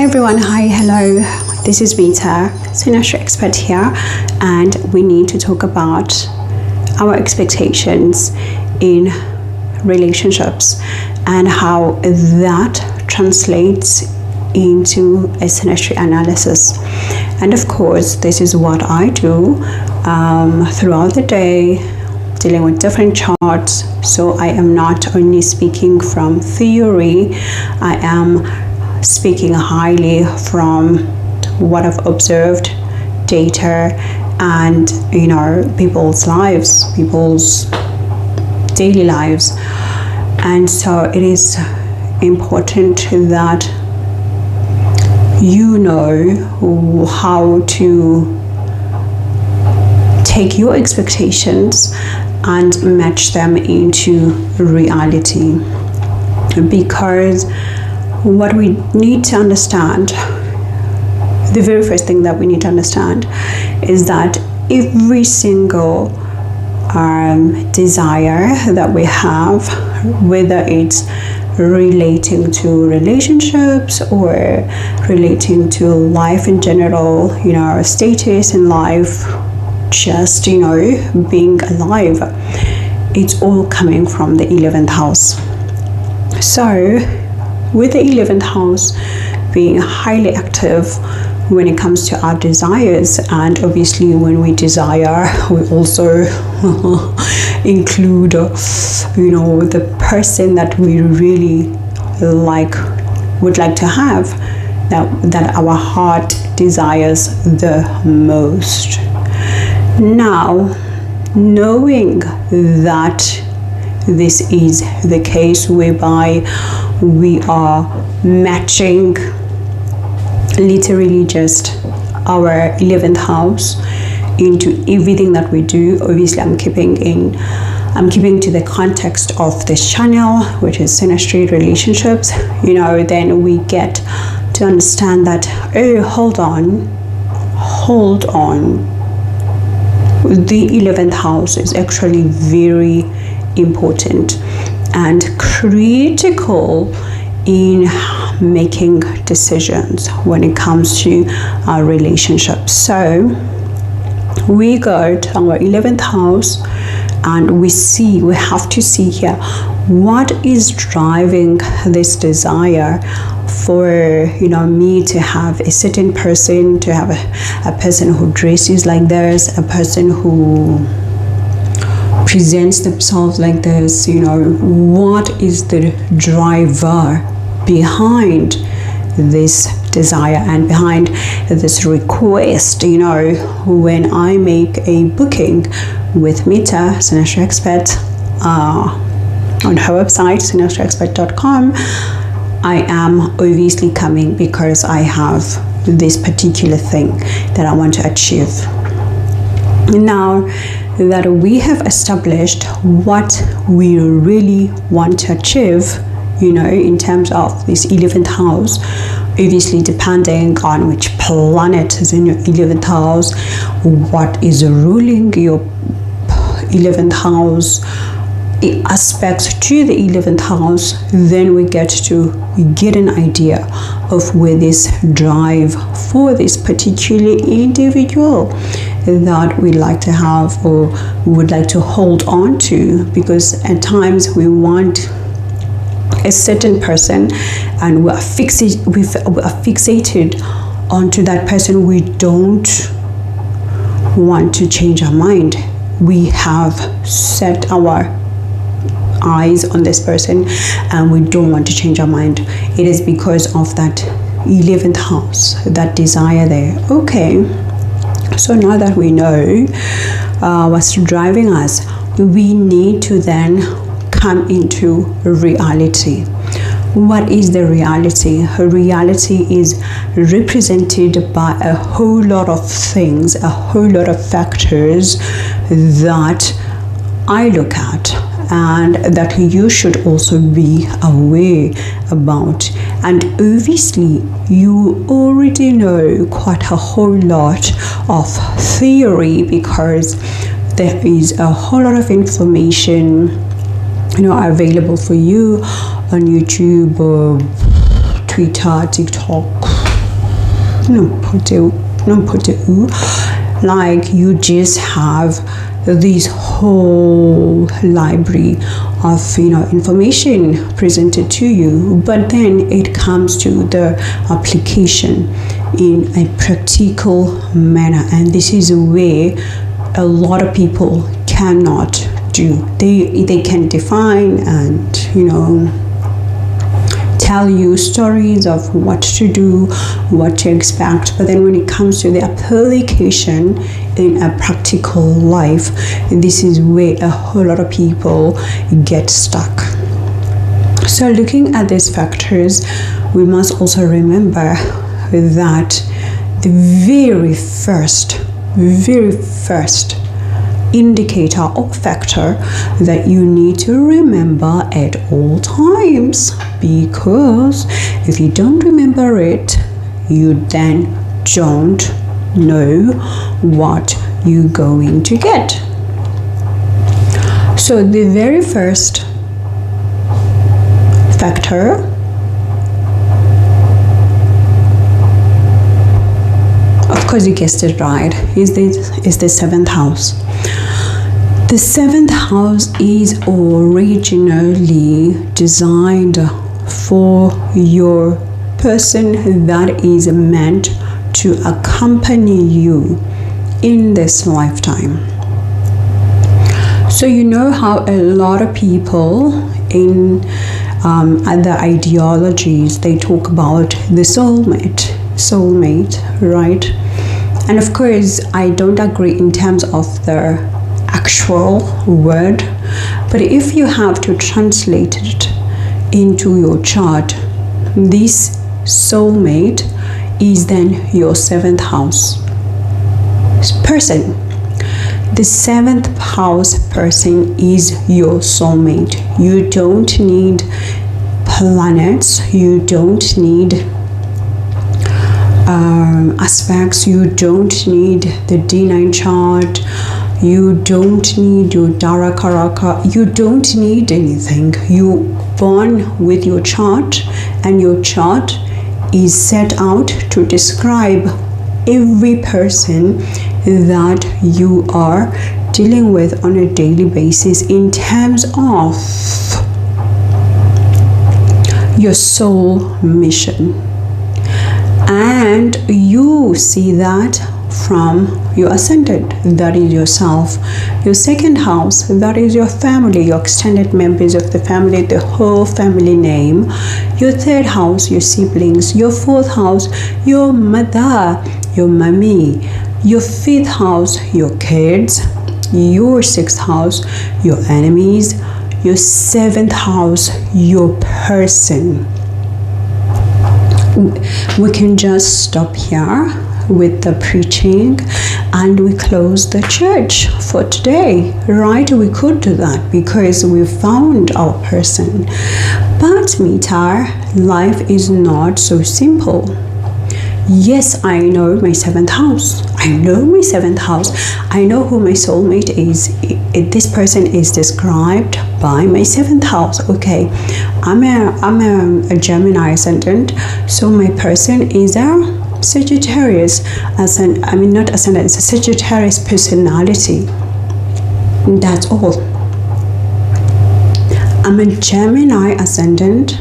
Hi everyone, hello. This is Vita, Sinatra expert here, and we need to talk about our expectations in relationships and how that translates into a synastry analysis. And of course, this is what I do throughout the day, dealing with different charts. So I am not only speaking from theory, I am speaking highly from what I've observed, data, and people's lives, people's daily lives. And so it is important that you know how to take your expectations and match them into reality, because what we need to understand, the very first thing that we need to understand, is that every single desire that we have, whether it's relating to relationships or relating to life in general, our status in life, just being alive, it's all coming from the 11th house. So with the 11th house being highly active when it comes to our desires, and obviously when we desire, we also include the person that we really would like to have, that our heart desires the most. Now, knowing that this is the case whereby we are matching literally just our 11th house into everything that we do. Obviously, I'm keeping to the context of this channel, which is synastry relationships. Then we get to understand that, hold on, the 11th house is actually very important and critical in making decisions when it comes to our relationships. So we go to our 11th house and we have to see here what is driving this desire for me to have a certain person, to have a person who dresses like this, a person who presents themselves like this. What is the driver behind this desire and behind this request? When I make a booking with Mita, Sinatra Expert, on her website, sinastraexpert.com, I am obviously coming because I have this particular thing that I want to achieve. Now that we have established what we really want to achieve, in terms of this 11th house, obviously depending on which planet is in your 11th house, what is ruling your 11th house, aspects to the 11th house, then we get an idea of where this drive for this particular individual that we'd like to have or would like to hold on to, because at times we want a certain person and we are fixated onto that person. We don't want to change our mind. We have set our eyes on this person and we don't want to change our mind. It is because of that 11th house, that desire there. Okay, so now that we know what's driving us, we need to then come into reality. What is the reality? Reality is represented by a whole lot of things, a whole lot of factors that I look at and that you should also be aware about. And obviously, you already know quite a whole lot of theory, because there is a whole lot of information available for you on YouTube, Twitter, TikTok, like you just have this whole library of information presented to you, but then it comes to the application in a practical manner, and this is where a lot of people cannot do. They can define and tell you stories of what to do, what to expect, but then when it comes to the application in a practical life, this is where a whole lot of people get stuck. So looking at these factors, we must also remember that the very first indicator or factor that you need to remember at all times, because if you don't remember it, you then don't know what you're going to get. So the very first factor of course you guessed it right, is the seventh house. The seventh house is originally designed for your person that is meant to accompany you in this lifetime. So you know how a lot of people in other ideologies, they talk about the soulmate, right? And of course I don't agree in terms of the actual word, but if you have to translate it into your chart, this soulmate is then your seventh house person. The seventh house person is your soulmate. You don't need planets, you don't need aspects, you don't need the D9 chart, you don't need your Dara Karaka, you don't need anything. You born with your chart, and your chart is set out to describe every person that you are dealing with on a daily basis in terms of your soul mission. And you see that from your ascendant, that is yourself. Your second house, that is your family, your extended members of the family, the whole family name. Your third house, your siblings. Your fourth house, your mother, your mommy. Your fifth house, your kids. Your sixth house, your enemies. Your seventh house, your person. We can just stop here with the preaching and we close the church for today, right? We could do that because we found our person. But Mitar, life is not so simple. Yes, I know my seventh house. I know my seventh house. I know who my soulmate is. This person is described by my seventh house. Okay, I'm a Gemini ascendant, so my person is a Sagittarius. Not ascendant, it's a Sagittarius personality. That's all. I'm a Gemini ascendant.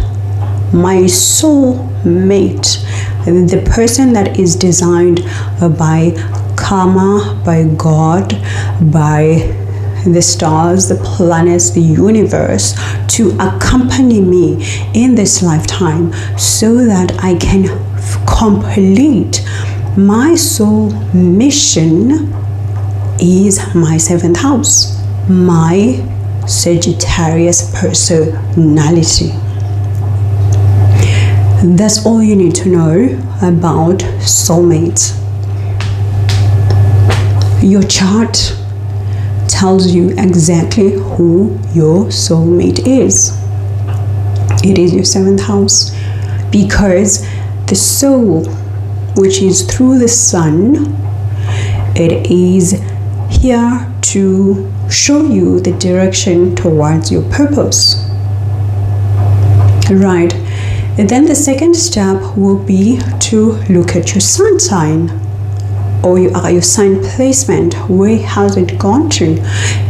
My soulmate, the person that is designed by karma, by God, by the stars, the planets, the universe, to accompany me in this lifetime so that I can complete my soul mission, is my seventh house, my Sagittarius personality. That's all you need to know about soulmates. Your chart tells you exactly who your soulmate is. It is your seventh house, because the soul, which is through the sun, it is here to show you the direction towards your purpose. Right? And then the second step will be to look at your sun sign, or your sign placement. Where has it gone to?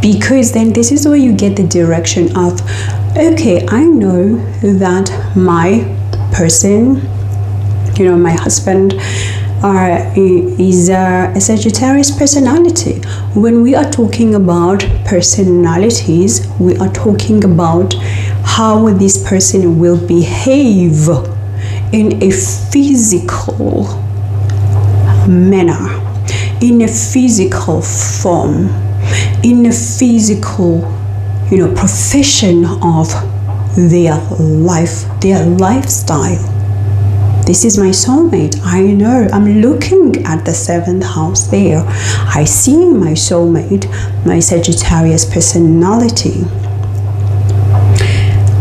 Because then this is where you get the direction of, okay, I know that my person, my husband, is a Sagittarius personality. When we are talking about personalities, we are talking about how this person will behave in a physical manner, in a physical form, in a physical, profession of their life, their lifestyle. This is my soulmate. I know. I'm looking at the 7th house there. I see my soulmate, my Sagittarius personality.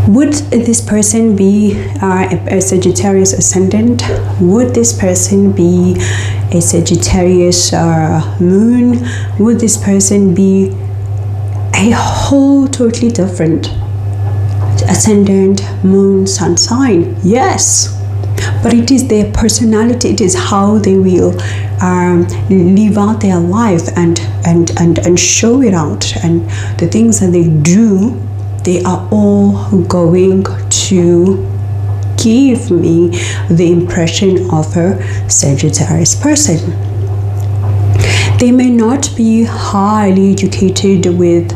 Would this person be a Sagittarius ascendant? Would this person be a Sagittarius moon? Would this person be a whole totally different ascendant, moon, sun sign? Yes. But it is their personality, it is how they will live out their life and show it out. And the things that they do, they are all going to give me the impression of a Sagittarius person. They may not be highly educated with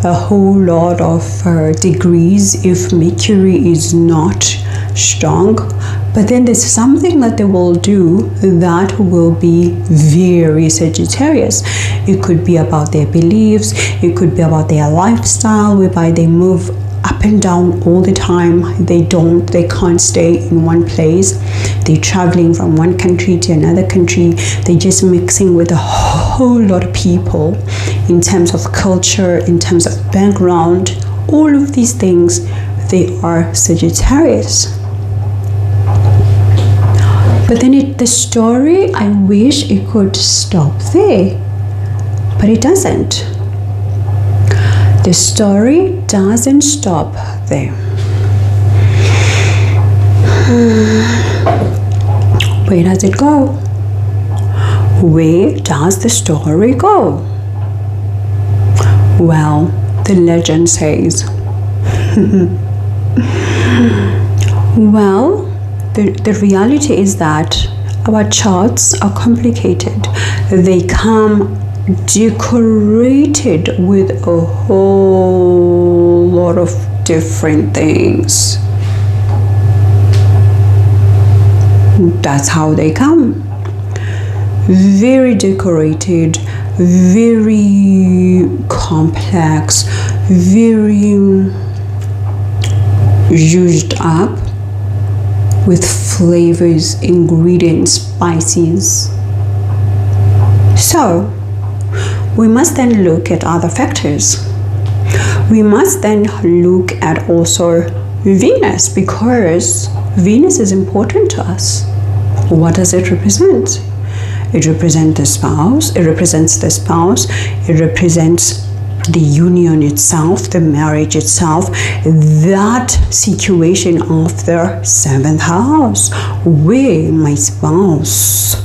a whole lot of degrees if Mercury is not strong, but then there's something that they will do that will be very Sagittarius. It could be about their beliefs, it could be about their lifestyle, whereby they move up and down all the time. They can't stay in one place. They're traveling from one country to another country. They're just mixing with a whole lot of people in terms of culture, in terms of background, all of these things. They are Sagittarius. But then the story, I wish it could stop there, but it doesn't. The story doesn't stop there. Where does it go? Where does the story go? Well, the legend says, well, the reality is that our charts are complicated. They come decorated with a whole lot of different things. That's how they come. Very decorated, very complex, very used up with flavors, ingredients, spices. So we must then look at other factors. We must then look at also Venus, because Venus is important to us. What does it represent? It represents the spouse. It represents the spouse. It represents the union itself, the marriage itself, that situation of the 7th house, where my spouse,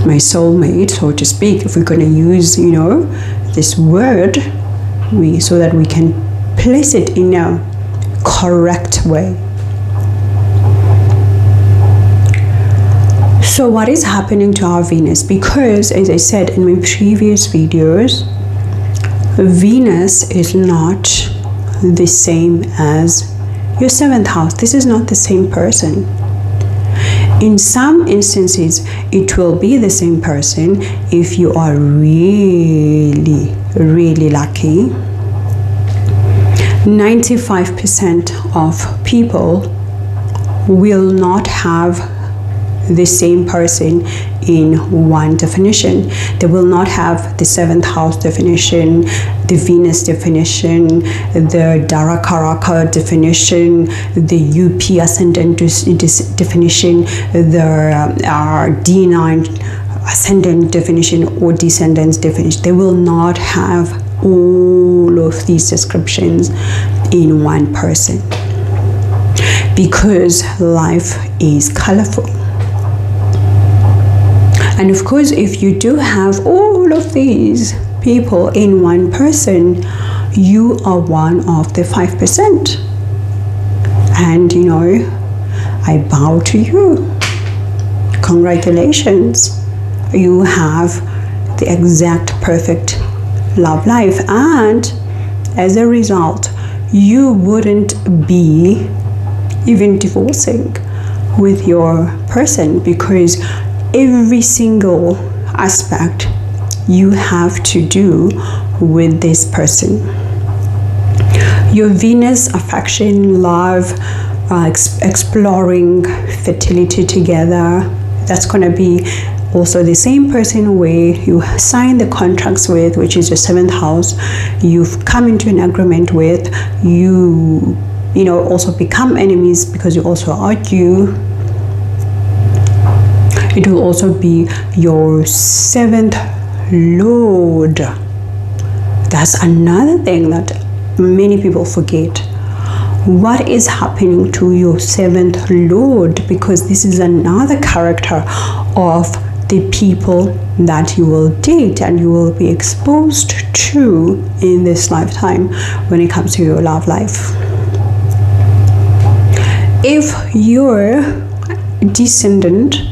my soulmate, so to speak, if we're going to use, this word, so that we can place it in a correct way. So what is happening to our Venus? Because, as I said in my previous videos, Venus is not the same as your 7th house. This is not the same person. In some instances, it will be the same person if you are really, really lucky. 95% of people will not have the same person in one definition. They will not have the 7th house definition, the Venus definition, the Darakaraka definition, the UP ascendant definition, the D9 ascendant definition or descendants definition. They will not have all of these descriptions in one person, because life is colorful. And of course, if you do have all of these people in one person, you are one of the 5%. And I bow to you. Congratulations. You have the exact perfect love life, and as a result, you wouldn't be even divorcing with your person, because every single aspect you have to do with this person. Your Venus, affection, love, exploring fertility together, that's going to be also the same person where you sign the contracts with, which is your 7th house. You've come into an agreement with, you also become enemies because you also argue. It will also be your 7th lord. That's another thing that many people forget. What is happening to your 7th lord? Because this is another character of the people that you will date and you will be exposed to in this lifetime when it comes to your love life. If your descendant,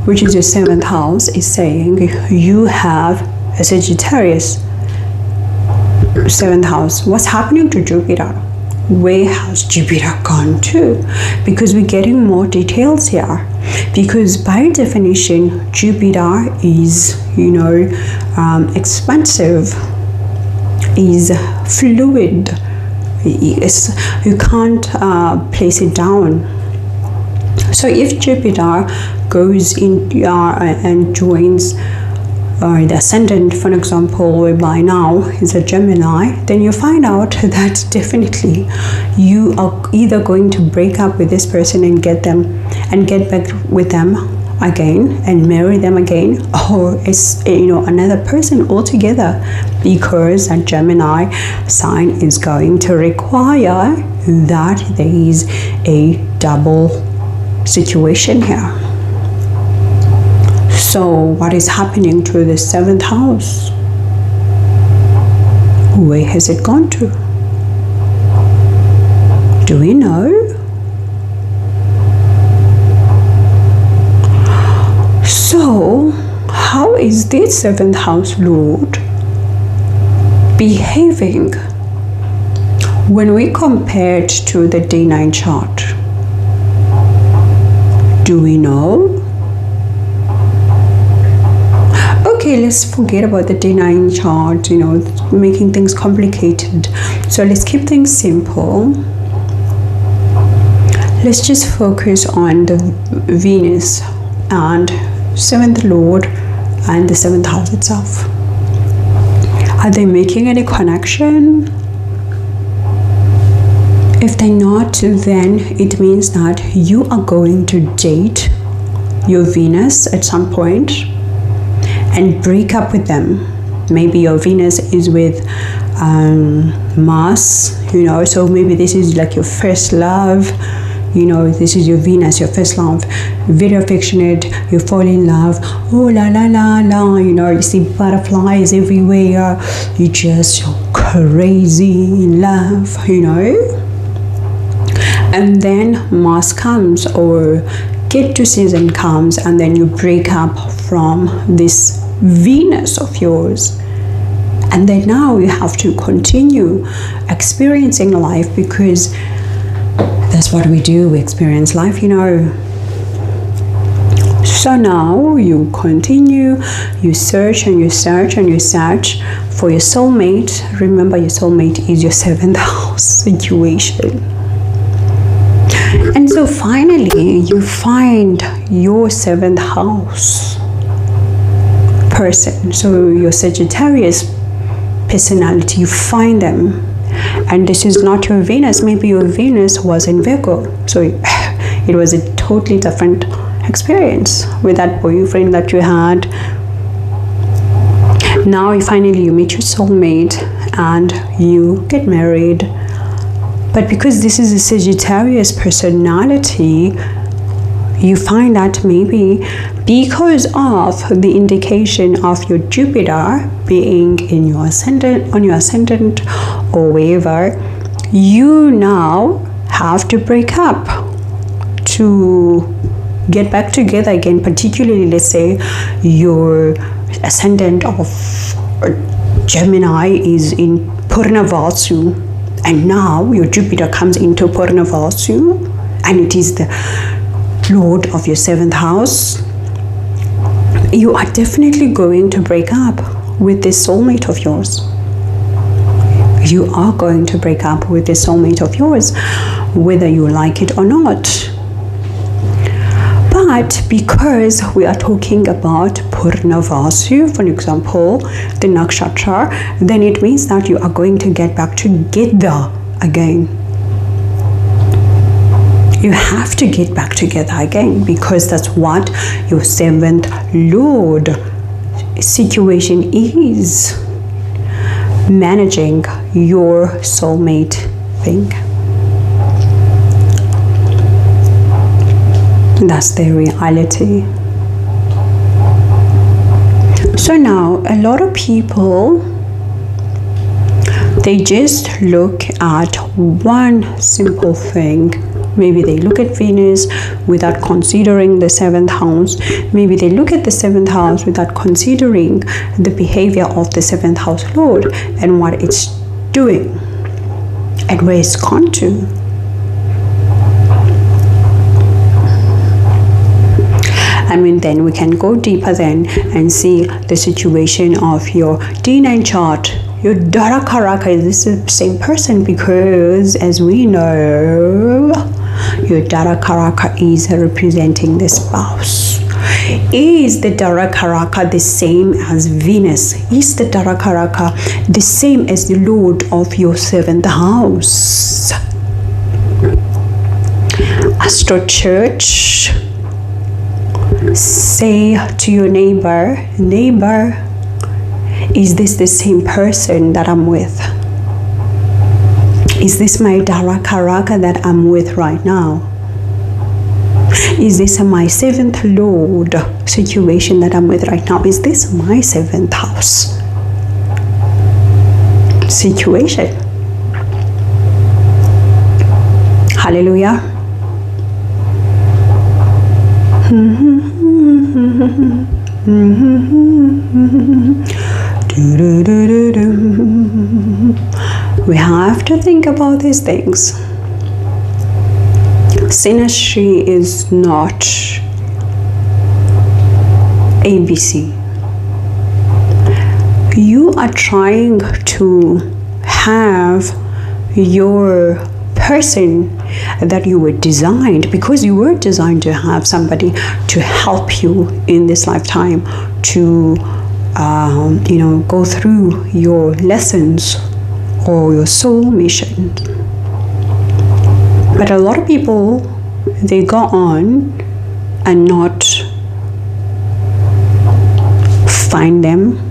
which is your 7th house, is saying you have a Sagittarius 7th house, what's happening to Jupiter? Where has Jupiter gone to? Because we're getting more details here. Because by definition, Jupiter is, expansive, is fluid. You can't place it down. So if Jupiter goes in and joins the ascendant, for example, whereby now is a Gemini, then you find out that definitely you are either going to break up with this person and get back with them again and marry them again, or it's another person altogether, because a Gemini sign is going to require that there is a double situation here. So what is happening to the 7th house? Where has it gone to? Do we know? So how is this 7th house lord behaving when we compare it to the D9 chart? Do we know? Okay, let's forget about the D9 chart, making things complicated. So let's keep things simple. Let's just focus on the Venus and 7th lord and the 7th house itself. Are they making any connection? If they're not, then it means that you are going to date your Venus at some point and break up with them. Maybe your Venus is with Mars, so maybe this is like your first love. This is your Venus, your first love, very affectionate, you fall in love, oh la la la la, you see butterflies everywhere, you just crazy in love, and then Mars comes, or get to season comes, and then you break up from this Venus of yours. And then now you have to continue experiencing life, because that's what we do, we experience life, So now you continue, you search and you search and you search for your soulmate. Remember, your soulmate is your 7th house situation. And so finally, you find your 7th house person. So your Sagittarius personality, you find them. And this is not your Venus. Maybe your Venus was in Virgo. So it was a totally different experience with that boyfriend that you had. Now finally you meet your soulmate and you get married. But because this is a Sagittarius personality, you find that maybe because of the indication of your Jupiter being in your ascendant, on your ascendant, or wherever, you now have to break up to get back together again. Particularly, let's say your ascendant of Gemini is in Purnavasu, and now your Jupiter comes into Purnavasu, and it is the Lord of your 7th house. You are definitely going to break up with this soulmate of yours. You are going to break up with this soulmate of yours, whether you like it or not. But because we are talking about Purnavasu, for example, the nakshatra, then it means that you are going to get back together again. You have to get back together again, because that's what your 7th Lord situation is. Managing your soulmate thing. That's the reality. So now, a lot of people, they just look at one simple thing. Maybe they look at Venus without considering the 7th house. Maybe they look at the 7th house without considering the behavior of the 7th house Lord and what it's doing and where it's gone to. I mean, then we can go deeper then and see the situation of your D9 chart. Your Dara Karaka is the same person, because as we know, your Dara Karaka is representing the spouse. Is the Dara Karaka the same as Venus? Is the Dara Karaka the same as the Lord of your 7th house? Astro Church, say to your neighbor, is this the same person that I'm with? Is this my Dara Karaka that I'm with right now? Is this my 7th Lord situation that I'm with right now? Is this my 7th house situation? Hallelujah. We have to think about these things. Synastry is not ABC. You are trying to have your person that you were designed, because you were designed to have somebody to help you in this lifetime, to go through your lessons or your soul mission. But a lot of people, they go on and not find them,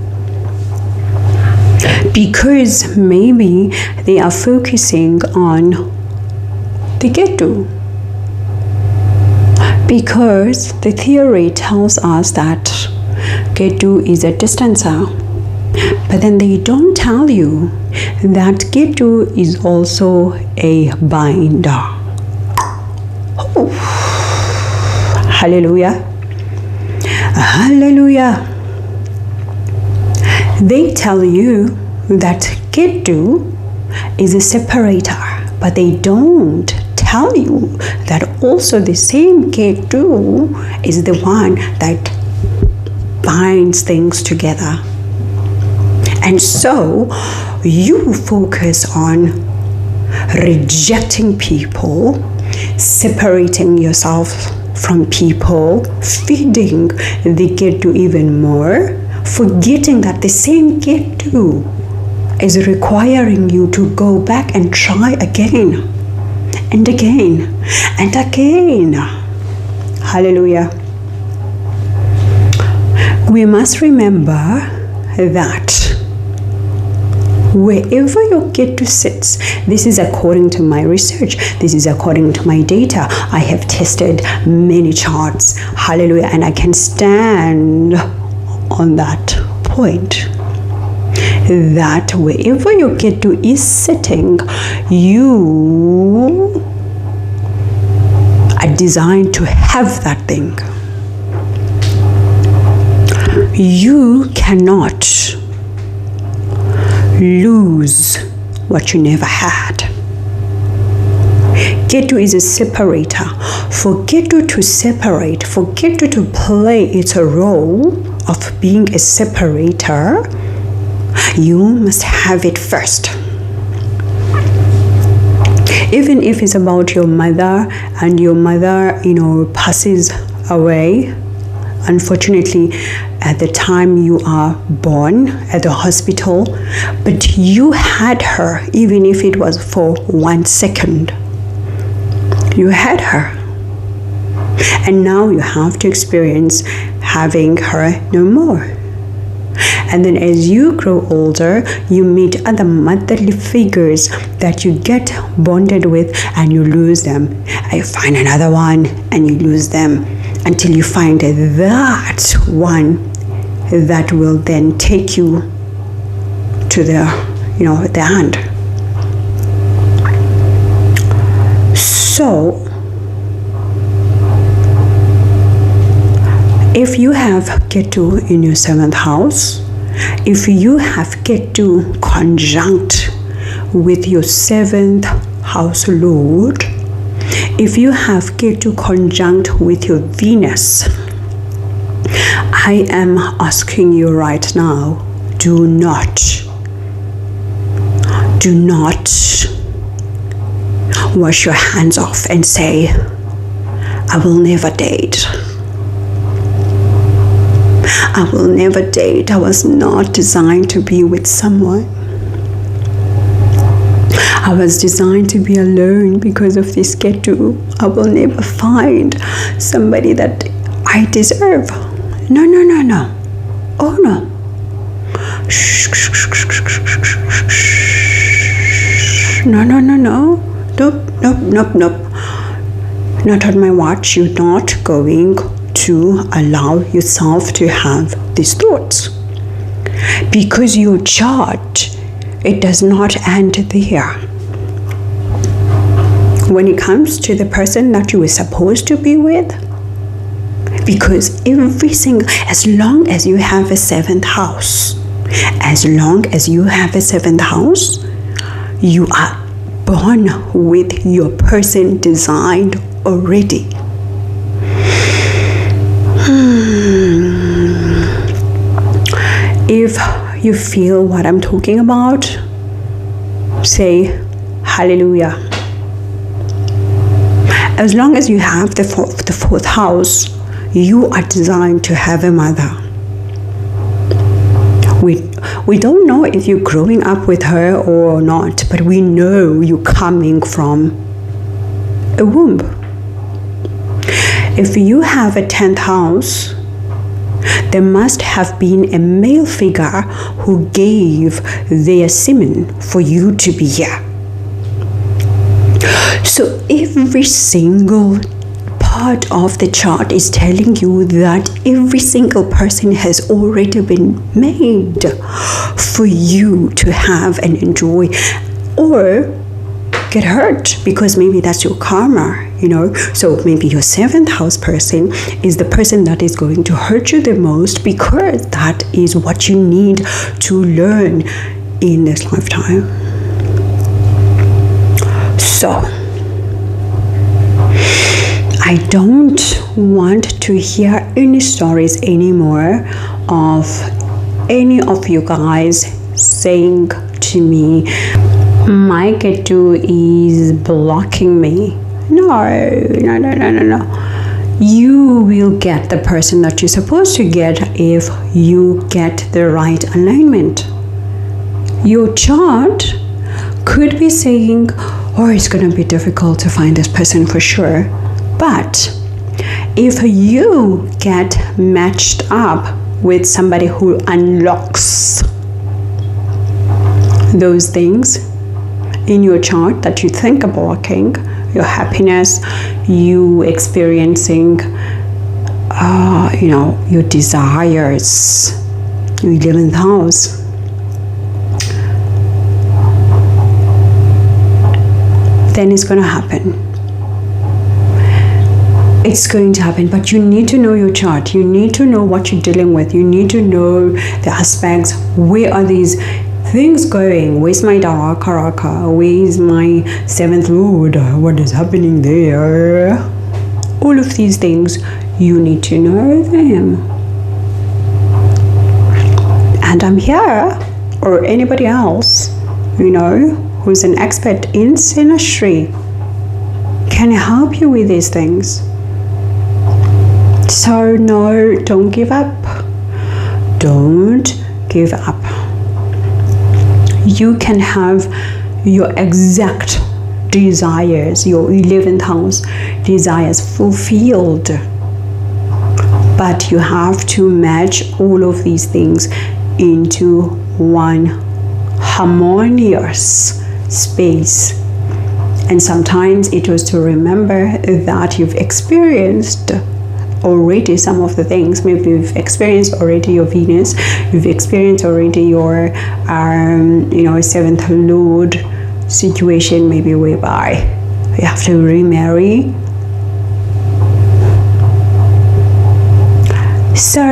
because maybe they are focusing on the Ketu. Because the theory tells us that Ketu is a distancer, but then they don't tell you that Ketu is also a binder. Oh. Hallelujah. Hallelujah. They tell you that Ketu is a separator, but they don't tell you that also the same Ketu is the one that binds things together. And so you focus on rejecting people, separating yourself from people, feeding the Ketu even more, forgetting that the same Ketu is requiring you to go back and try again and again and again. Hallelujah. We must remember that wherever your get to sits. This is according to my research. This is according to my data. I have tested many charts. Hallelujah. And I can stand on that point. That wherever your get to is sitting, you are designed to have that thing. You cannot lose what you never had. Ketu is a separator. For Ketu to separate, for Ketu to play its role of being a separator, you must have it first. Even if it's about your mother and your mother, passes away, unfortunately, at the time you are born at the hospital, but you had her, even if it was for 1 second. You had her. And now you have to experience having her no more. And then as you grow older, you meet other motherly figures that you get bonded with and you lose them. You find another one and you lose them until you find that one that will then take you to the end. So, if you have Ketu in your 7th house, if you have Ketu conjunct with your 7th house lord, if you have Ketu conjunct with your Venus, I am asking you right now, do not wash your hands off and say, I will never date. I will never date. I was not designed to be with someone. I was designed to be alone because of this Ketu. I will never find somebody that I deserve. No. Oh no. No. Nope. Not on my watch. You're not going to allow yourself to have these thoughts. Because your chart, it does not end there. When it comes to the person that you were supposed to be with, because as long as you have a 7th house, you are born with your person designed already. If you feel what I'm talking about, say hallelujah. As long as you have the 4th house, you are designed to have a mother. We don't know if you're growing up with her or not, but we know you're coming from a womb. If you have a 10th house, there must have been a male figure who gave their semen for you to be here. So every single part of the chart is telling you that every single person has already been made for you to have and enjoy, or get hurt, because maybe that's your karma, So maybe your 7th house person is the person that is going to hurt you the most, because that is what you need to learn in this lifetime. So I don't want to hear any stories anymore of any of you guys saying to me, my Ketu is blocking me. No. You will get the person that you're supposed to get if you get the right alignment. Your chart could be saying, it's going to be difficult to find this person for sure. But if you get matched up with somebody who unlocks those things in your chart that you think are blocking your happiness, you experiencing your desires, your 11th house. Then it's going to happen. It's going to happen, but you need to know your chart. You need to know what you're dealing with. You need to know the aspects. Where are these things going? Where's my Raka? Where's my 7th Lord? What is happening there? All of these things, you need to know them. And I'm here, or anybody else, who's an expert in synastry, can help you with these things. So no, don't give up. Don't give up. You can have your exact desires, your 11th house desires fulfilled. But you have to match all of these things into one harmonious space. And sometimes it was to remember that you've experienced already some of the things. Maybe you've experienced already your Venus, you've experienced already your 7th Lord situation, maybe whereby you have to remarry. So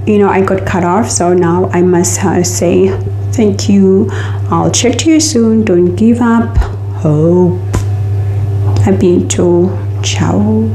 I got cut off, so now I must say thank you. I'll check to you soon. Don't give up. Hope. A bientôt. Ciao.